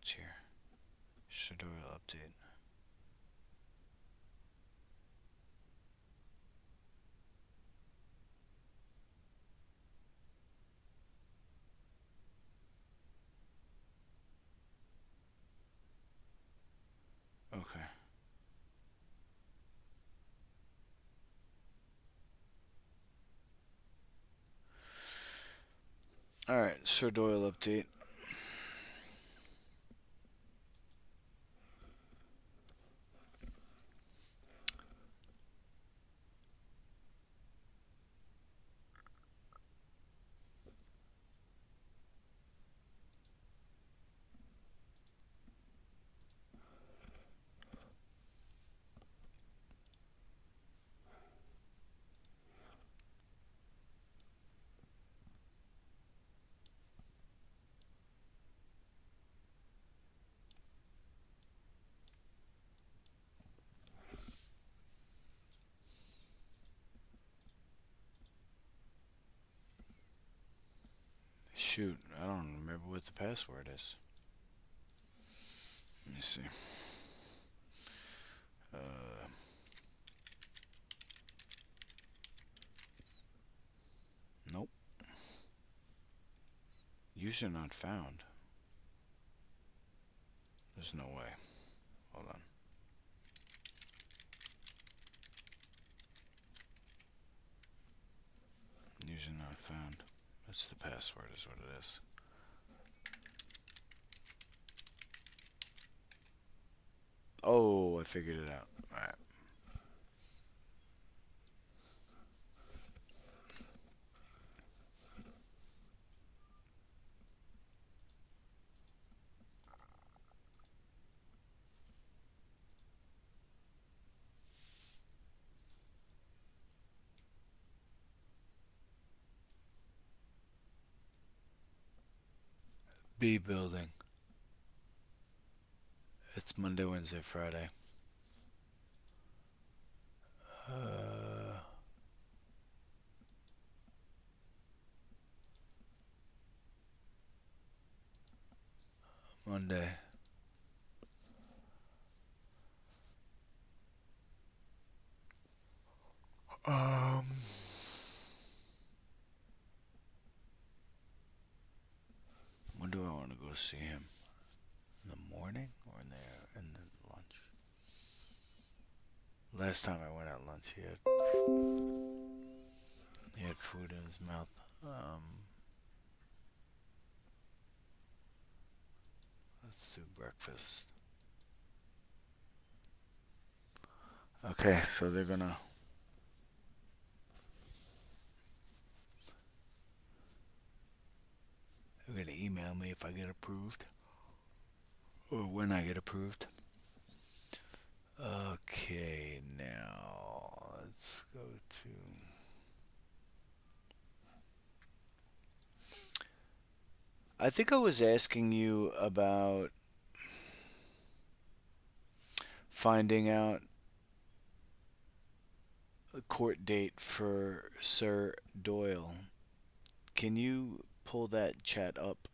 what's here. Sir Doyle update. Okay. Alright, Sir Doyle update. Shoot, I don't remember what the password is. Let me see. Uh, nope. User not found. There's no way. Hold on. User not found. That's the password, is what it is. Oh, I figured it out. Alright. B building. It's Monday, Wednesday, Friday. Uh, Monday. Um, when do I want to go see him? In the morning or in the lunch? Last time I went at lunch, he had food in his mouth. Let's do breakfast. Okay, so they're gonna email me if I get approved, or when I get approved. Okay, now let's go to. I think I was asking you about finding out a court date for Sir Doyle. Can you pull that chat up?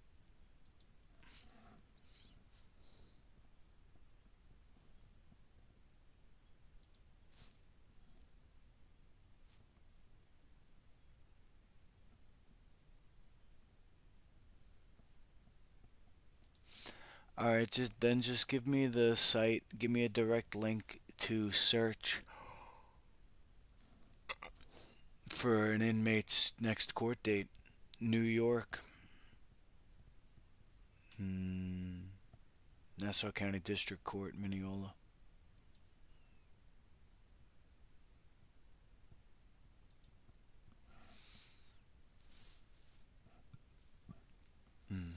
All right, just give me the site. Give me a direct link to search for an inmate's next court date. New York, hmm, Nassau County District Court, Mineola. Hmm.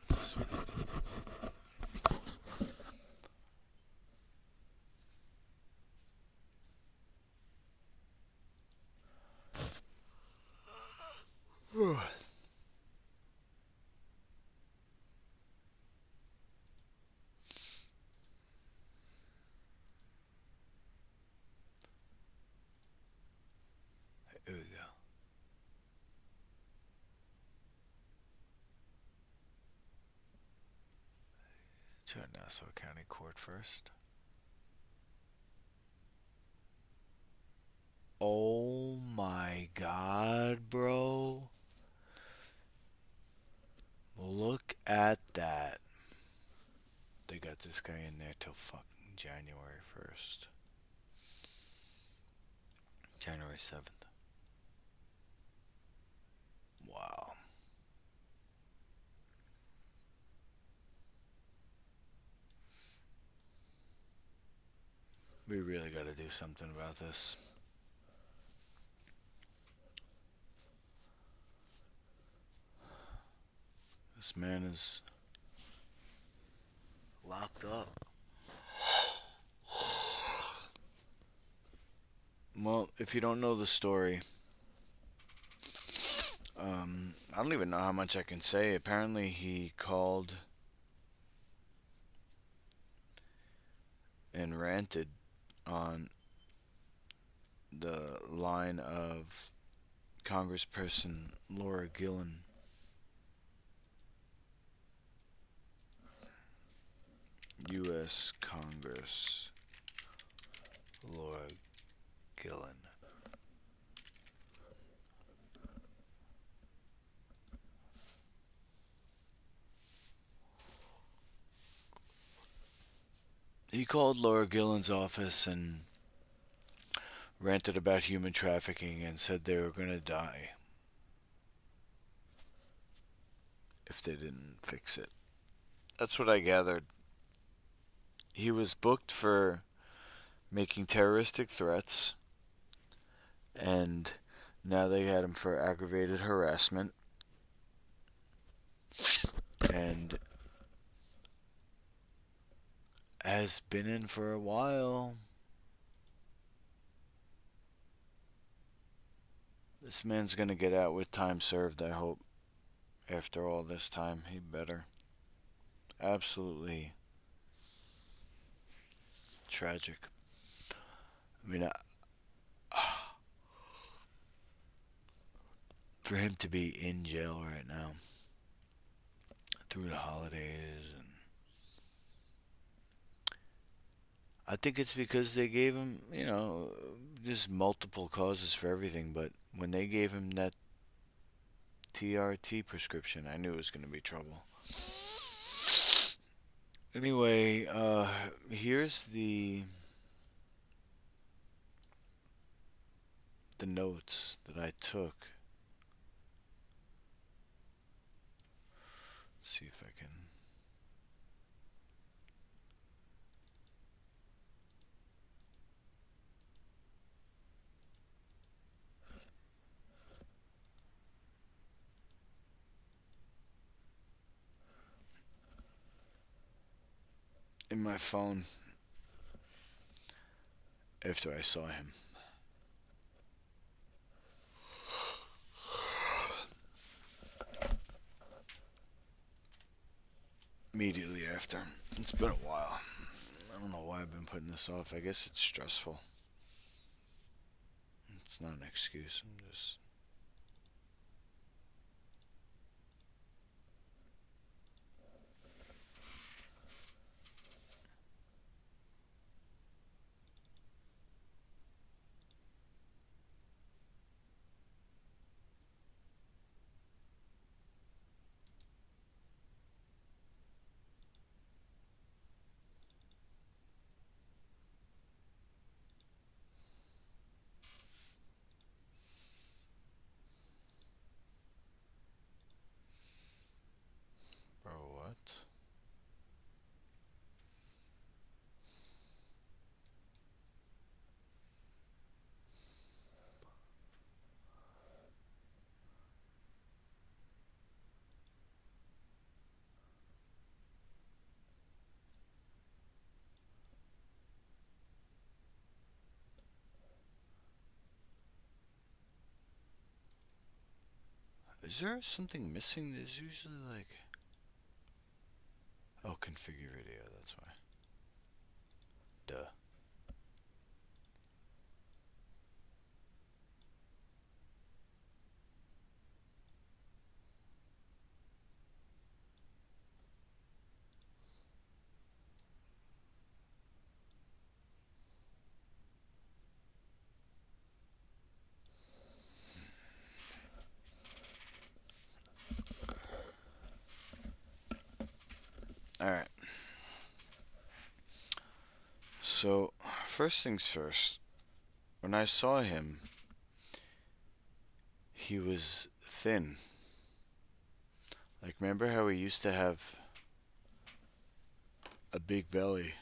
This one. To Nassau County Court first. Oh my god, bro. Look at that. They got this guy in there till fucking January 1st. January 7th. Wow. We really gotta do something about this. This man is locked up. Well, if you don't know the story, I don't even know how much I can say. Apparently, he called and ranted on the line of Congressperson Laura Gillen. U.S. Congress Laura Gillen. He called Laura Gillen's office and ranted about human trafficking and said they were going to die if they didn't fix it. That's what I gathered. He was booked for making terroristic threats, and now they had him for aggravated harassment. And has been in for a while. This man's gonna get out with time served, I hope. After all this time, he better. Absolutely tragic. I mean, for him to be in jail right now through the holidays, and I think it's because they gave him, there's multiple causes for everything, but when they gave him that TRT prescription, I knew it was going to be trouble. Anyway, here's the notes that I took. Let's see if I can. In my phone after I saw him. Immediately after. It's been a while. I don't know why I've been putting this off. I guess it's stressful. It's not an excuse. I'm just. Bro, what? Is there something missing? There's usually like. Oh, configure video, that's why. Duh. All right. So, first things first, when I saw him, he was thin. Like, remember how he used to have a big belly?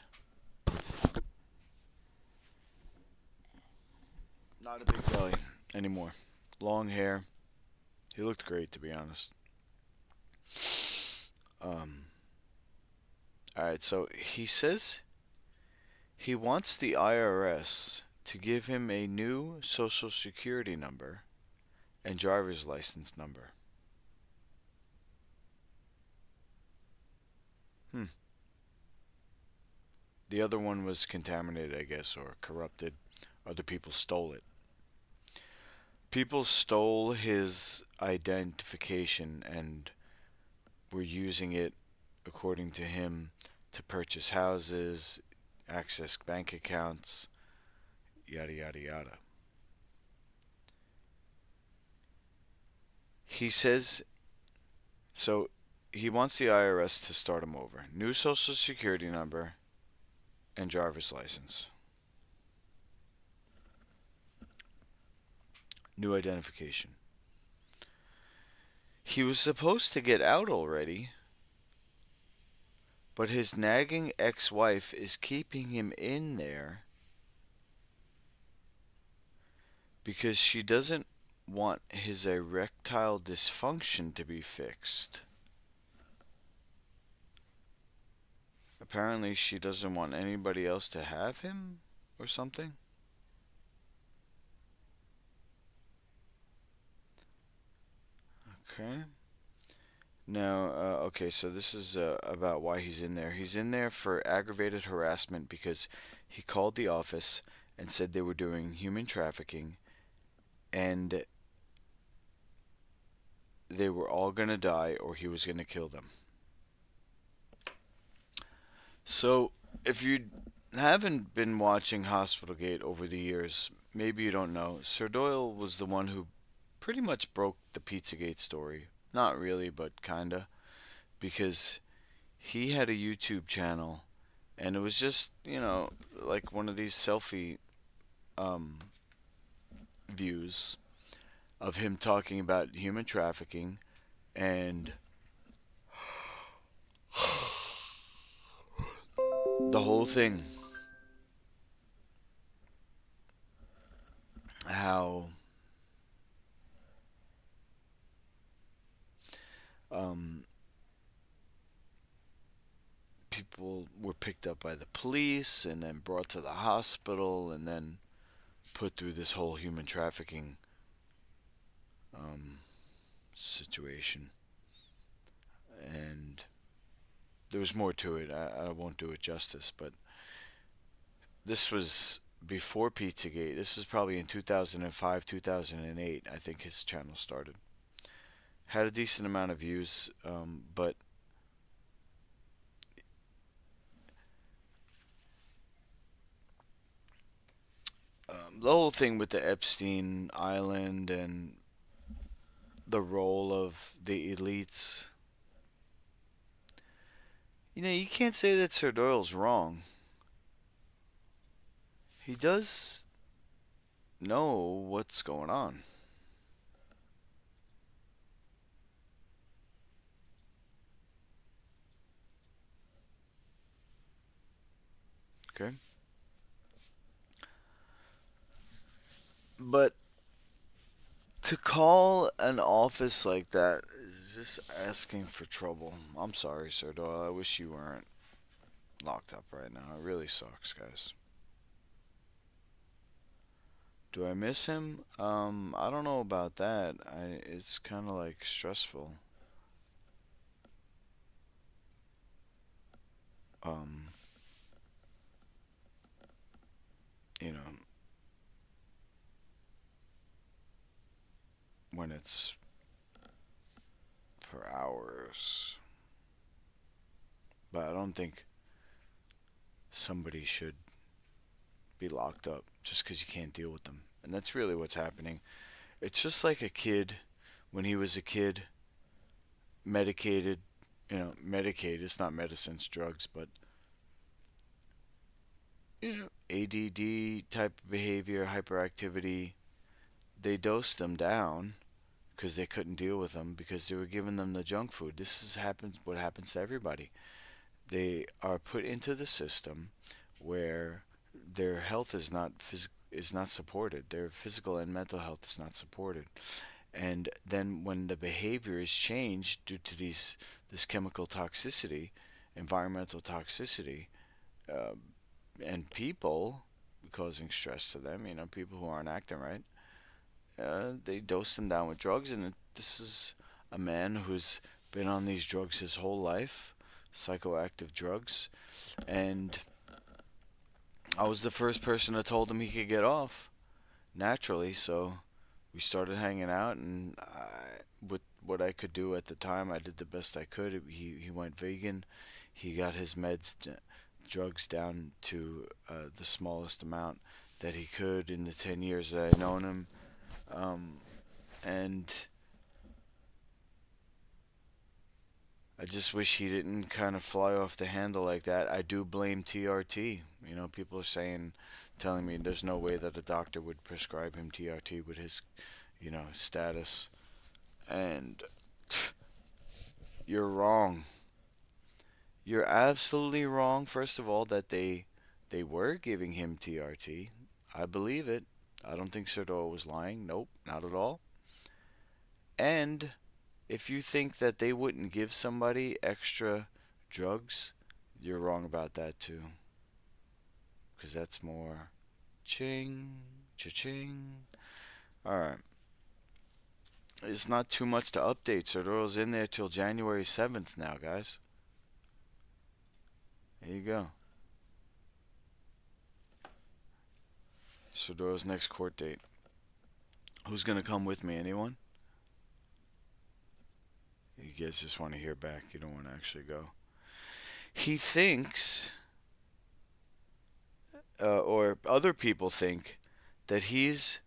Not a big belly anymore. Long hair. He looked great, to be honest. Um, alright, so he says he wants the IRS to give him a new social security number and driver's license number. Hmm. The other one was contaminated, I guess, or corrupted. Other people stole it. People stole his identification and were using it, according to him, to purchase houses, access bank accounts, yada yada yada. He says so he wants the IRS to start him over. New social security number and driver's license. New identification. He was supposed to get out already, but his nagging ex wife is keeping him in there because she doesn't want his erectile dysfunction to be fixed. Apparently, she doesn't want anybody else to have him or something. Okay. Now, okay, so this is about why he's in there. He's in there for aggravated harassment because he called the office and said they were doing human trafficking and they were all going to die or he was going to kill them. So, if you haven't been watching Hospital Gate over the years, maybe you don't know, Sir Doyle was the one who pretty much broke the Pizzagate story. Not really, but kinda. Because he had a YouTube channel and it was just, like one of these selfie um, views of him talking about human trafficking and the whole thing. How um, people were picked up by the police and then brought to the hospital and then put through this whole human trafficking um, situation. And there was more to it. I won't do it justice, but this was before Pizzagate. This is probably in 2005, 2008. I think his channel started. Had a decent amount of views, but the whole thing with the Epstein Island and the role of the elites. You can't say that Sir Doyle's wrong. He does know what's going on. Okay? But to call an office like that is just asking for trouble. I'm sorry, Sir Doyle. I wish you weren't locked up right now. It really sucks, guys. Do I miss him? I don't know about that. It's kind of like stressful. Um, you know, when it's for hours. But I don't think somebody should be locked up just because you can't deal with them. And that's really what's happening. It's just like a kid when he was a kid, medicated, Medicaid. It's not medicines, drugs, but ADD type of behavior, hyperactivity. They dosed them down because they couldn't deal with them because they were giving them the junk food. This is happens what happens to everybody. They are put into the system where their health is not supported. Their physical and mental health is not supported. And then when the behavior is changed due to this chemical toxicity, environmental toxicity, uh, and people causing stress to them, people who aren't acting right, they dose them down with drugs. And this is a man who's been on these drugs his whole life, psychoactive drugs. And I was the first person that told him he could get off naturally. So we started hanging out, and with what I could do at the time, I did the best I could. He went vegan. He got his drugs down to the smallest amount that he could in the 10 years that I known him. Um, and I just wish he didn't kind of fly off the handle like that. I do blame TRT. People are telling me there's no way that a doctor would prescribe him TRT with his, status. And you're wrong. You're absolutely wrong. First of all, that they were giving him TRT. I believe it. I don't think Sir Doyle was lying. Nope, not at all. And if you think that they wouldn't give somebody extra drugs, you're wrong about that too. Because that's more ching, cha-ching. Alright. It's not too much to update. Sir Doyle's in there till January 7th now, guys. There you go. Sir Doyle's next court date. Who's going to come with me? Anyone? You guys just want to hear back. You don't want to actually go. He thinks, or other people think, that he's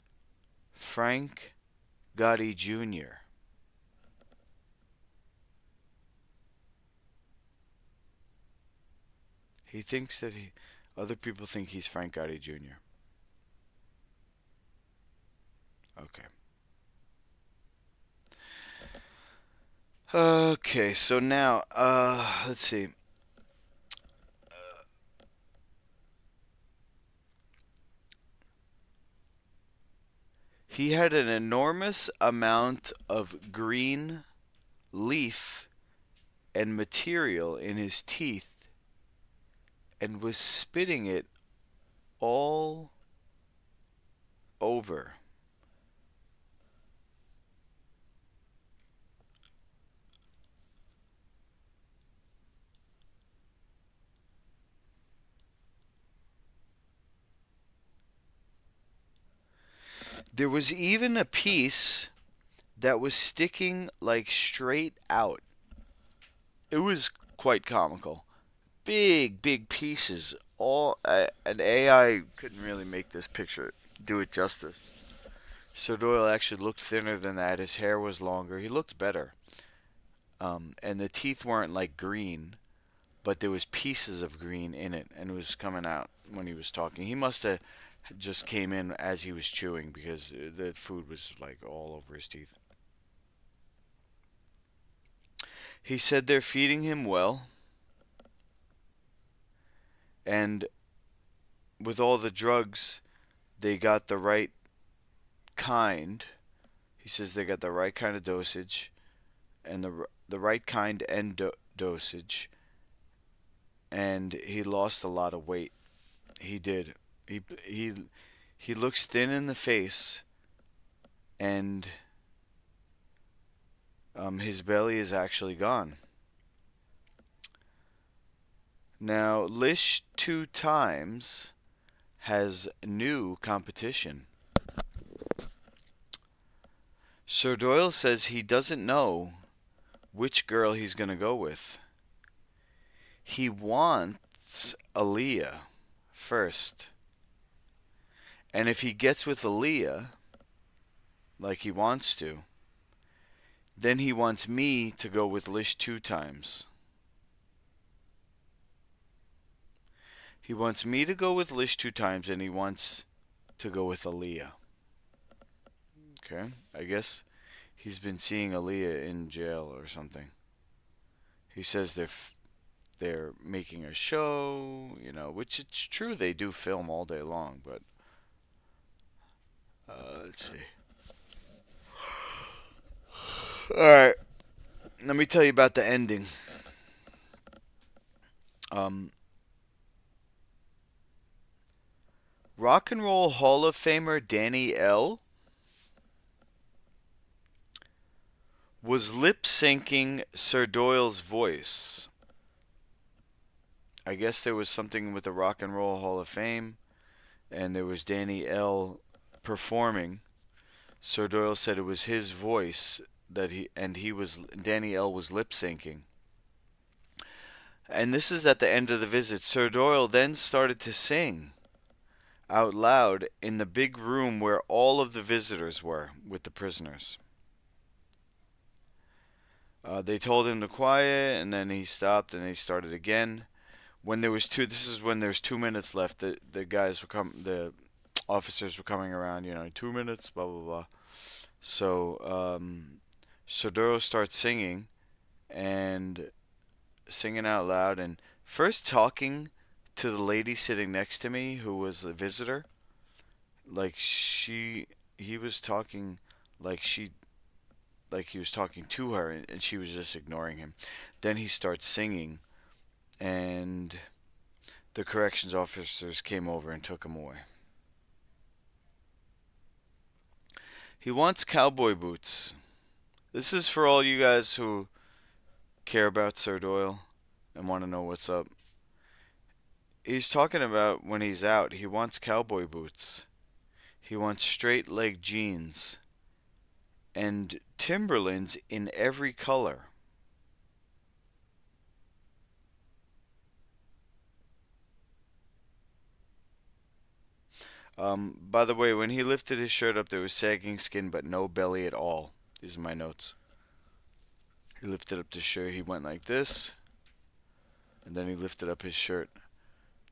Frank Gotti Jr. He thinks that other people think he's Frank Gotti Jr. Okay. Okay, so now, let's see. He had an enormous amount of green leaf and material in his teeth and was spitting it all over. There was even a piece that was sticking like straight out. It was quite comical. Big, big pieces. All an AI couldn't really make this picture do it justice. Sir Doyle actually looked thinner than that. His hair was longer. He looked better. And the teeth weren't like green, but there was pieces of green in it, and it was coming out when he was talking. He must have just came in as he was chewing because the food was like all over his teeth. He said they're feeding him well, and with all the drugs, they got the right kind. He says they got the right kind of dosage and the right kind and dosage, and he lost a lot of weight. He did. He he he looks thin in the face, and his belly is actually gone. Now, Lish 2 times has new competition. Sir Doyle says he doesn't know which girl he's going to go with. He wants Aaliyah first. And if he gets with Aaliyah, like he wants to, Then he wants me to go with Lish 2 times. He wants me to go with Lish 2 times, and he wants to go with Aaliyah. Okay, I guess he's been seeing Aaliyah in jail or something. He says they're making a show, which it's true they do film all day long, but let's see. All right, let me tell you about the ending. Um, Rock and Roll Hall of Famer Danny L was lip syncing Sir Doyle's voice. I guess there was something with the Rock and Roll Hall of Fame, and there was Danny L performing. Sir Doyle said it was his voice Danny L was lip syncing. And this is at the end of the visit. Sir Doyle then started to sing out loud in the big room where all of the visitors were with the prisoners. They told him to quiet, and then he stopped, and he started again. This is when there's 2 minutes left. The officers were coming around. 2 minutes, blah blah blah. So Sodoro starts singing, and singing out loud, and first talking to the lady sitting next to me who was a visitor. Like he was talking like he was talking to her, and she was just ignoring him. Then he starts singing, and the corrections officers came over and took him away. He wants cowboy boots. This is for all you guys who care about Sir Doyle and want to know what's up. He's talking about when he's out, he wants cowboy boots. He wants straight leg jeans and Timberlands in every color. By the way, when he lifted his shirt up, there was sagging skin but no belly at all. These are my notes. He lifted up the shirt, he went like this, and then he lifted up his shirt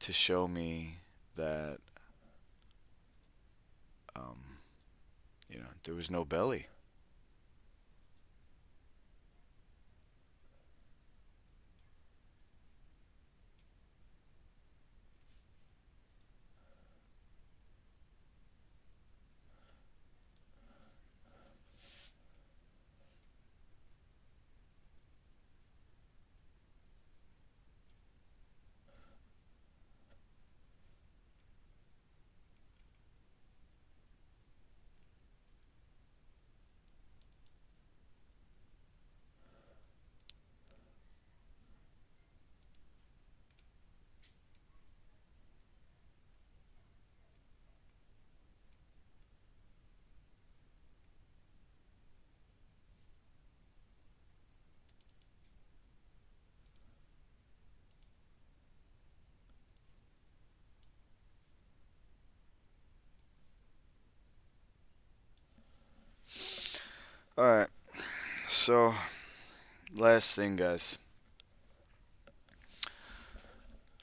to show me that, um, there was no belly. Alright, so last thing, guys.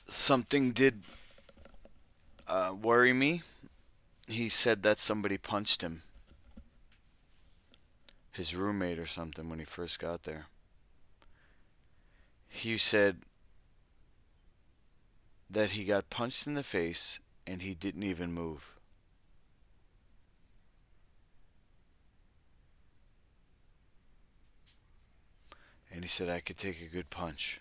Something did worry me. He said that somebody punched him, his roommate or something, when he first got there. He said that he got punched in the face and he didn't even move. And he said, I could take a good punch.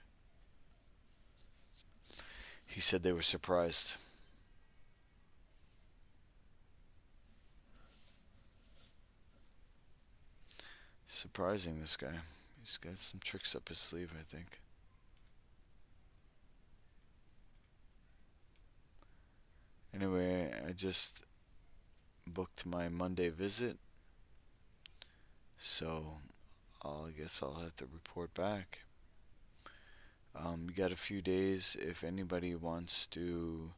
He said they were surprised. Surprising, this guy. He's got some tricks up his sleeve, I think. Anyway, I just booked my Monday visit, so I guess I'll have to report back. We got a few days if anybody wants to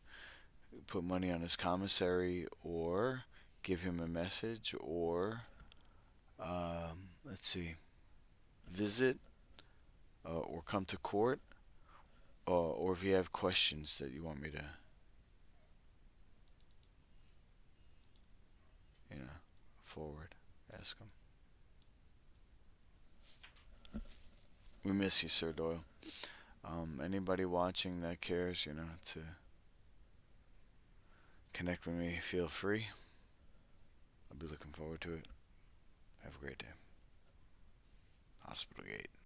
put money on his commissary or give him a message or let's see. visit or come to court, or if you have questions that you want me to, you know, forward, ask them. We miss you, Sir Doyle. Anybody watching that cares, to connect with me, feel free. I'll be looking forward to it. Have a great day. Hospital Gate.